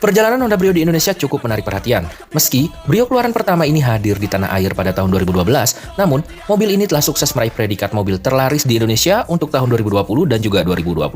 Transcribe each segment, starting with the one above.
Perjalanan Honda Brio di Indonesia cukup menarik perhatian. Meski Brio keluaran pertama ini hadir di tanah air pada tahun 2012, namun mobil ini telah sukses meraih predikat mobil terlaris di Indonesia untuk tahun 2020 dan juga 2022.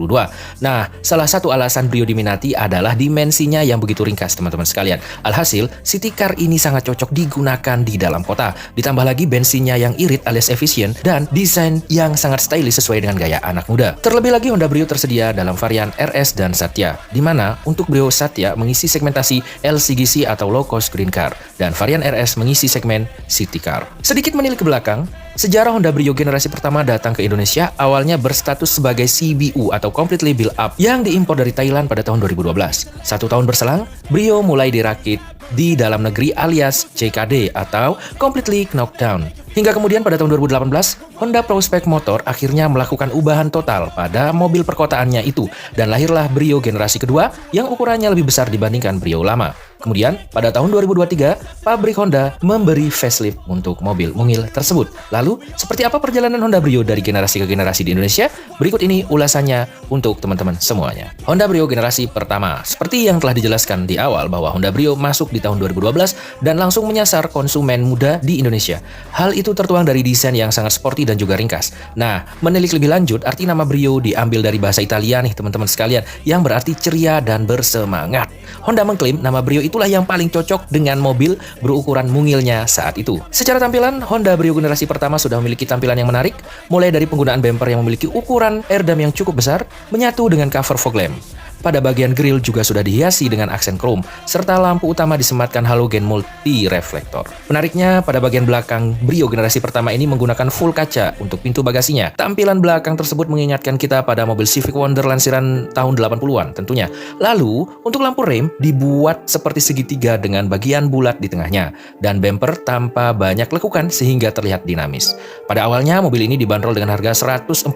Nah, salah satu alasan Brio diminati adalah dimensinya yang begitu ringkas, teman-teman sekalian. Alhasil, city car ini sangat cocok digunakan di dalam kota. Ditambah lagi bensinnya yang irit alias efisien dan desain yang sangat stylish sesuai dengan gaya anak muda. Terlebih lagi Honda Brio tersedia dalam varian RS dan Satya, di mana untuk Brio Satya mengisi segmentasi LCGC atau low cost green car dan varian RS mengisi segmen city car. Sedikit menilik ke belakang, sejarah Honda Brio generasi pertama datang ke Indonesia awalnya berstatus sebagai CBU atau Completely Built Up yang diimpor dari Thailand pada tahun 2012. 1 tahun berselang, Brio mulai dirakit di dalam negeri alias CKD atau Completely Knocked Down. Hingga kemudian pada tahun 2018, Honda Prospect Motor akhirnya melakukan ubahan total pada mobil perkotaannya itu dan lahirlah Brio generasi kedua yang ukurannya lebih besar dibandingkan Brio lama. Kemudian, pada tahun 2023, pabrik Honda memberi facelift untuk mobil mungil tersebut. Lalu, seperti apa perjalanan Honda Brio dari generasi ke generasi di Indonesia? Berikut ini ulasannya untuk teman-teman semuanya. Honda Brio generasi pertama. Seperti yang telah dijelaskan di awal bahwa Honda Brio masuk di tahun 2012 dan langsung menyasar konsumen muda di Indonesia. Hal itu tertuang dari desain yang sangat sporty dan juga ringkas. Nah, menilik lebih lanjut, arti nama Brio diambil dari bahasa Italia nih teman-teman sekalian, yang berarti ceria dan bersemangat. Honda mengklaim nama Brio itulah yang paling cocok dengan mobil berukuran mungilnya saat itu. Secara tampilan, Honda Brio generasi pertama sudah memiliki tampilan yang menarik, mulai dari penggunaan bumper yang memiliki ukuran airdam yang cukup besar, menyatu dengan cover fog lamp. Pada bagian grill juga sudah dihiasi dengan aksen krom, serta lampu utama disematkan halogen multi reflektor. Menariknya, pada bagian belakang Brio generasi pertama ini menggunakan full kaca untuk pintu bagasinya. Tampilan belakang tersebut mengingatkan kita pada mobil Civic Wonder lansiran tahun 80-an tentunya. Lalu, untuk lampu rem dibuat seperti segitiga dengan bagian bulat di tengahnya, dan bumper tanpa banyak lekukan sehingga terlihat dinamis. Pada awalnya, mobil ini dibanderol dengan harga 149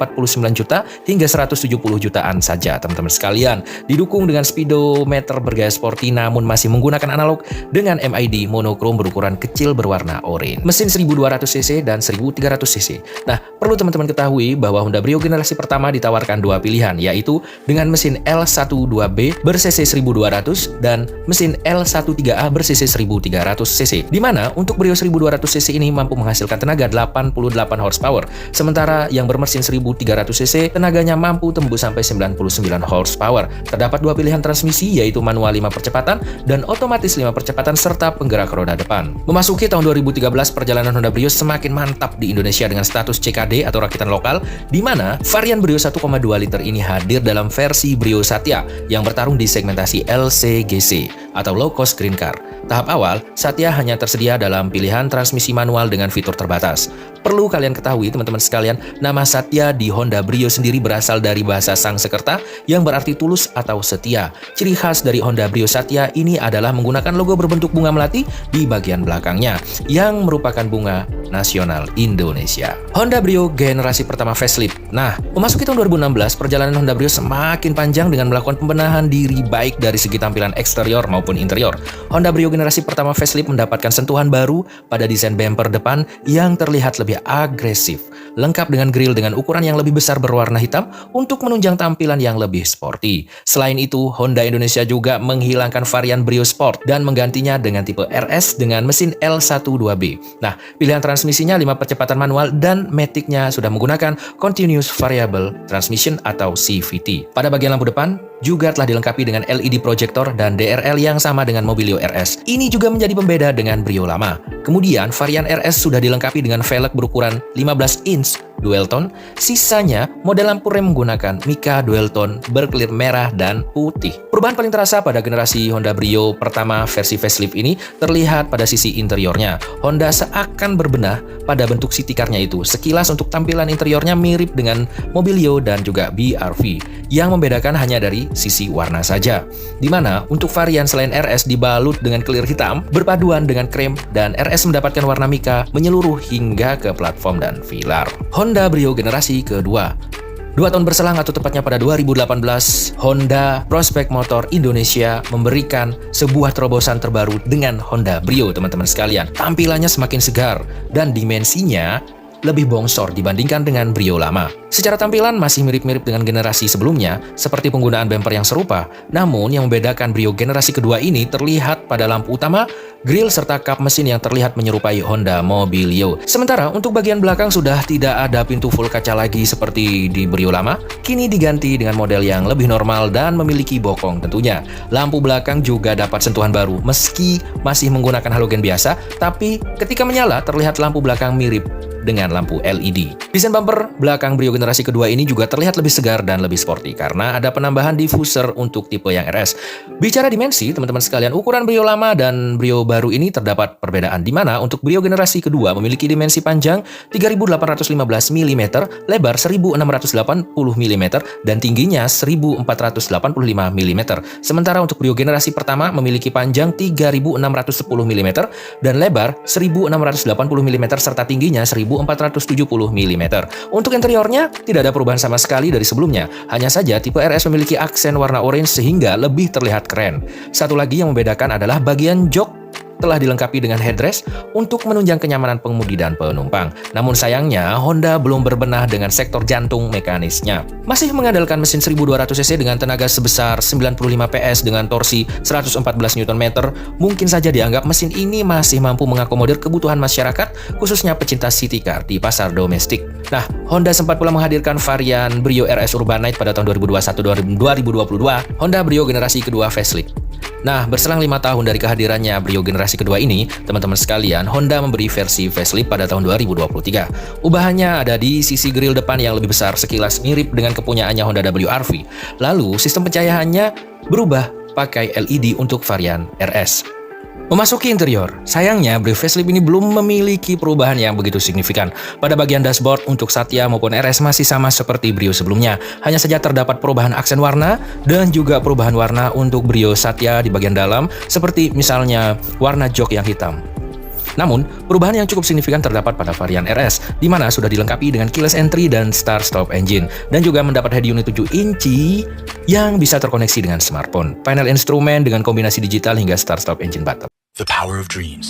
juta hingga 170 jutaan saja, teman-teman sekalian. Didukung dengan speedometer bergaya sporty namun masih menggunakan analog dengan MID monokrom berukuran kecil berwarna oranye. Mesin 1200cc dan 1300cc. Nah, perlu teman-teman ketahui bahwa Honda Brio generasi pertama ditawarkan dua pilihan, yaitu dengan mesin L12B ber-cc 1200 dan mesin L13A ber-cc 1300cc. Di mana untuk Brio 1200cc ini mampu menghasilkan tenaga 88 horsepower, sementara yang bermesin 1300cc tenaganya mampu tembus sampai 99 horsepower. Terdapat dua pilihan transmisi, yaitu manual 5 percepatan dan otomatis 5 percepatan serta penggerak roda depan. Memasuki tahun 2013, perjalanan Honda Brio semakin mantap di Indonesia dengan status CKD atau rakitan lokal, di mana varian Brio 1,2 liter ini hadir dalam versi Brio Satya yang bertarung di segmentasi LCGC atau low cost green car. Tahap awal, Satya hanya tersedia dalam pilihan transmisi manual dengan fitur terbatas. Perlu kalian ketahui teman-teman sekalian, nama Satya di Honda Brio sendiri berasal dari bahasa Sanskerta yang berarti tulus atau setia. Ciri khas dari Honda Brio Satya ini adalah menggunakan logo berbentuk bunga melati di bagian belakangnya, yang merupakan bunga nasional Indonesia. Honda Brio generasi pertama facelift. Nah, memasuki tahun 2016, perjalanan Honda Brio semakin panjang dengan melakukan pembenahan diri baik dari segi tampilan eksterior maupun interior. Honda Brio generasi pertama facelift mendapatkan sentuhan baru pada desain bumper depan yang terlihat lebih agresif, lengkap dengan grill dengan ukuran yang lebih besar berwarna hitam untuk menunjang tampilan yang lebih sporty. Selain itu, Honda Indonesia juga menghilangkan varian Brio Sport dan menggantinya dengan tipe RS dengan mesin L12B. Nah, pilihan transmisinya 5 percepatan manual dan matic-nya sudah menggunakan Continuous Variable Transmission atau CVT. Pada bagian lampu depan juga telah dilengkapi dengan LED projector dan DRL yang sama dengan Mobilio RS. Ini juga menjadi pembeda dengan Brio lama. Kemudian, varian RS sudah dilengkapi dengan velg berukuran 15 inch dual tone. Sisanya, model lampu rem menggunakan Mica dual tone berkelip merah dan putih. Perubahan paling terasa pada generasi Honda Brio pertama versi facelift ini terlihat pada sisi interiornya. Honda seakan berbenah pada bentuk city car-nya itu. Sekilas untuk tampilan interiornya mirip dengan Mobilio dan juga BRV. Yang membedakan hanya dari sisi warna saja. Di mana untuk varian selain RS dibalut dengan clear hitam berpaduan dengan krem, dan RS mendapatkan warna Mica menyeluruh hingga ke platform dan pilar. Honda Brio generasi kedua. 2 tahun berselang atau tepatnya pada 2018, Honda Prospect Motor Indonesia memberikan sebuah terobosan terbaru dengan Honda Brio, teman-teman sekalian. Tampilannya semakin segar dan dimensinya lebih bongsor dibandingkan dengan Brio lama. Secara tampilan masih mirip-mirip dengan generasi sebelumnya, seperti penggunaan bumper yang serupa. Namun yang membedakan Brio generasi kedua ini terlihat pada lampu utama, grill serta kap mesin yang terlihat menyerupai Honda Mobilio. Sementara untuk bagian belakang sudah tidak ada pintu full kaca lagi seperti di Brio lama, kini diganti dengan model yang lebih normal dan memiliki bokong tentunya. Lampu belakang juga dapat sentuhan baru, meski masih menggunakan halogen biasa, tapi ketika menyala terlihat lampu belakang mirip dengan lampu LED. Desain bumper belakang Brio generasi kedua ini juga terlihat lebih segar dan lebih sporty karena ada penambahan diffuser untuk tipe yang RS. Bicara dimensi, teman-teman sekalian, ukuran Brio lama dan Brio baru ini terdapat perbedaan di mana untuk Brio generasi kedua memiliki dimensi panjang 3815 mm, lebar 1680 mm, dan tingginya 1485 mm. Sementara untuk Brio generasi pertama memiliki panjang 3610 mm dan lebar 1680 mm serta tingginya 1470 mm. Untuk interiornya, tidak ada perubahan sama sekali dari sebelumnya. Hanya saja tipe RS memiliki aksen warna orange sehingga lebih terlihat keren. Satu lagi yang membedakan adalah bagian jok telah dilengkapi dengan headrest untuk menunjang kenyamanan pengemudi dan penumpang. Namun sayangnya, Honda belum berbenah dengan sektor jantung mekanisnya. Masih mengandalkan mesin 1200 cc dengan tenaga sebesar 95 PS dengan torsi 114 Nm, mungkin saja dianggap mesin ini masih mampu mengakomodir kebutuhan masyarakat, khususnya pecinta city car di pasar domestik. Nah, Honda sempat pula menghadirkan varian Brio RS Urbanite pada tahun 2021-2022, Honda Brio generasi kedua facelift. Nah, berselang 5 tahun dari kehadirannya Brio generasi kedua ini, teman-teman sekalian, Honda memberi versi facelift pada tahun 2023. Ubahannya ada di sisi grill depan yang lebih besar, sekilas mirip dengan kepunyaannya Honda WR-V. Lalu, sistem pencahayaannya berubah pakai LED untuk varian RS. Memasuki interior, sayangnya Brio facelift ini belum memiliki perubahan yang begitu signifikan. Pada bagian dashboard untuk Satya maupun RS masih sama seperti Brio sebelumnya. Hanya saja terdapat perubahan aksen warna dan juga perubahan warna untuk Brio Satya di bagian dalam, seperti misalnya warna jok yang hitam. Namun, perubahan yang cukup signifikan terdapat pada varian RS, di mana sudah dilengkapi dengan keyless entry dan start-stop engine, dan juga mendapat head unit 7 inci yang bisa terkoneksi dengan smartphone, panel instrumen dengan kombinasi digital hingga start-stop engine button. The power of dreams.